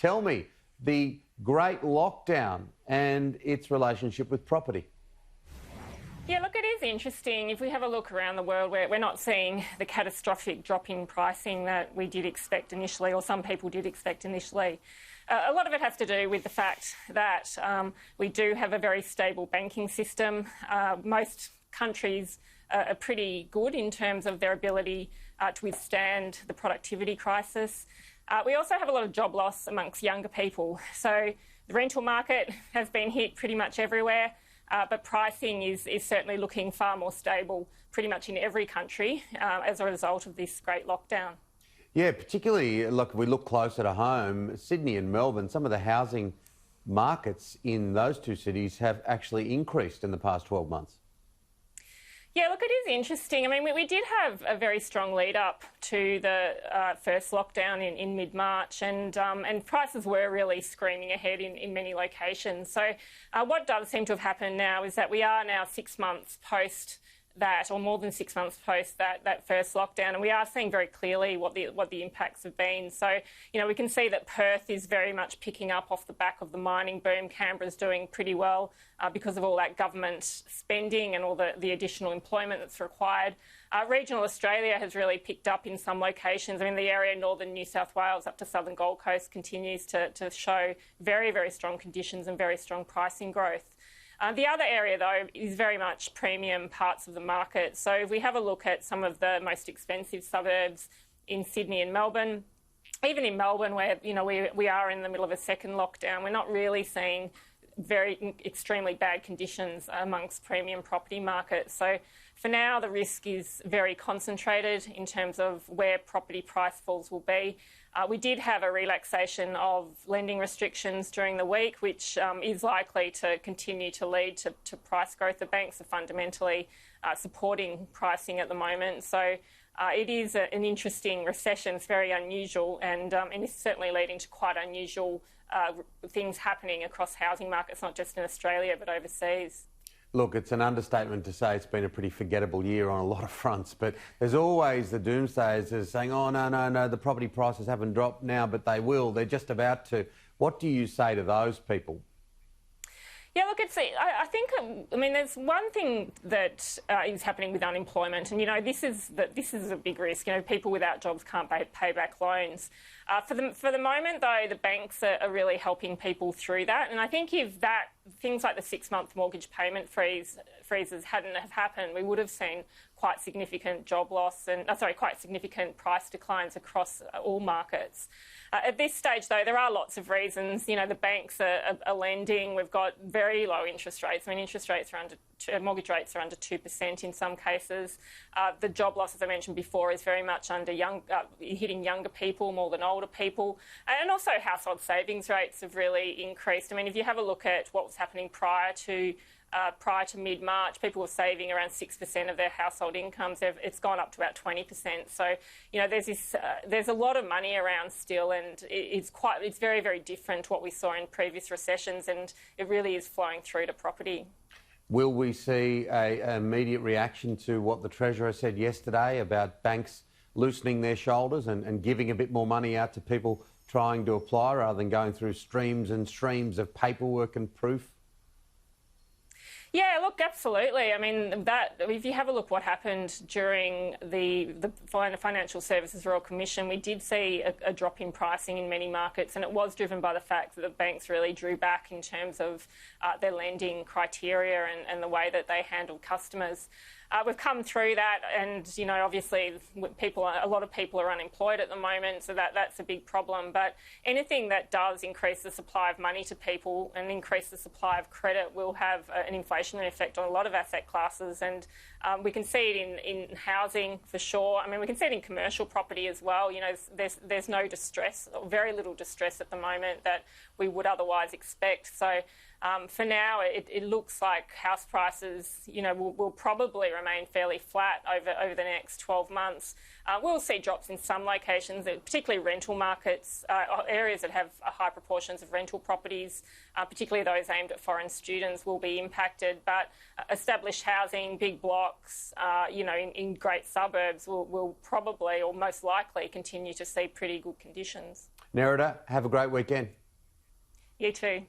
Tell me, the great lockdown and its relationship with property. Yeah, look, it is interesting. If we have a look around the world, we're not seeing the catastrophic drop in pricing that we did expect initially, or some people did expect initially. A lot of it has to do with the fact that we do have a very stable banking system. Most countries are pretty good in terms of their ability to withstand the productivity crisis. We also have a lot of job loss amongst younger people. So the rental market has been hit pretty much everywhere. But pricing is certainly looking far more stable pretty much in every country as a result of this great lockdown. Yeah, particularly, look, if we look closer to home, Sydney and Melbourne, some of the housing markets in those two cities have actually increased in the past 12 months. Yeah, look, it is interesting. I mean, we did have a very strong lead up to the first lockdown in mid-March, and prices were really screaming ahead in many locations. So what does seem to have happened now is that we are now 6 months post that, or more than 6 months post that first lockdown, and we are seeing very clearly what the impacts have been. So, we can see that Perth is very much picking up off the back of the mining boom. Canberra's doing pretty well because of all that government spending and all the additional employment that's required. Regional Australia has really picked up in some locations. I mean, the area in northern New South Wales up to southern Gold Coast continues to show very, very strong conditions and very strong pricing growth. The other area, though, is very much premium parts of the market. So if we have a look at some of the most expensive suburbs in Sydney and Melbourne, even in Melbourne, where we are in the middle of a second lockdown, we're not really seeing very extremely bad conditions amongst premium property markets. So for now, the risk is very concentrated in terms of where property price falls will be. We did have a relaxation of lending restrictions during the week, which is likely to continue to lead to price growth. The banks are fundamentally supporting pricing at the moment. So it is an interesting recession. It's very unusual, and it's certainly leading to quite unusual things happening across housing markets, not just in Australia but overseas. Look, it's an understatement to say it's been a pretty forgettable year on a lot of fronts, but there's always the doomsayers saying, oh, no, the property prices haven't dropped now, but they will. They're just about to. What do you say to those people? Yeah, look, I think, there's one thing that is happening with unemployment, and, this is a big risk. People without jobs can't pay back loans. For the moment, though, the banks are really helping people through that, and I think if things like the 6-month mortgage payment freezes hadn't have happened, we would have seen quite significant job loss and, quite significant price declines across all markets. At this stage, though, there are lots of reasons. The banks are lending. We've got very low interest rates. Interest rates are mortgage rates are under 2% in some cases. The job loss, as I mentioned before, is very much hitting younger people more than older people. And also household savings rates have really increased. If you have a look at what was happening prior to mid-March, people were saving around 6% of their household incomes. It's gone up to about 20%. So, there's a lot of money around still, and it's very, very different to what we saw in previous recessions, and it really is flowing through to property. Will we see an immediate reaction to what the Treasurer said yesterday about banks loosening their shoulders and giving a bit more money out to people trying to apply rather than going through streams and streams of paperwork and proof? Yeah, look, absolutely. If you have a look what happened during the Financial Services Royal Commission, we did see a drop in pricing in many markets, and it was driven by the fact that the banks really drew back in terms of their lending criteria and the way that they handled customers. We've come through that, and obviously a lot of people are unemployed at the moment, so that's a big problem. But anything that does increase the supply of money to people and increase the supply of credit will have an inflationary effect on a lot of asset classes, and we can see it in housing for sure. We can see it in commercial property as well. There's no distress, or very little distress at the moment that we would otherwise expect. So for now, it looks like house prices, will probably remain fairly flat over the next 12 months. We'll see drops in some locations, particularly rental markets, areas that have high proportions of rental properties, particularly those aimed at foreign students, will be impacted. But established housing, big blocks, in great suburbs will probably or most likely continue to see pretty good conditions. Nerida, have a great weekend. You too.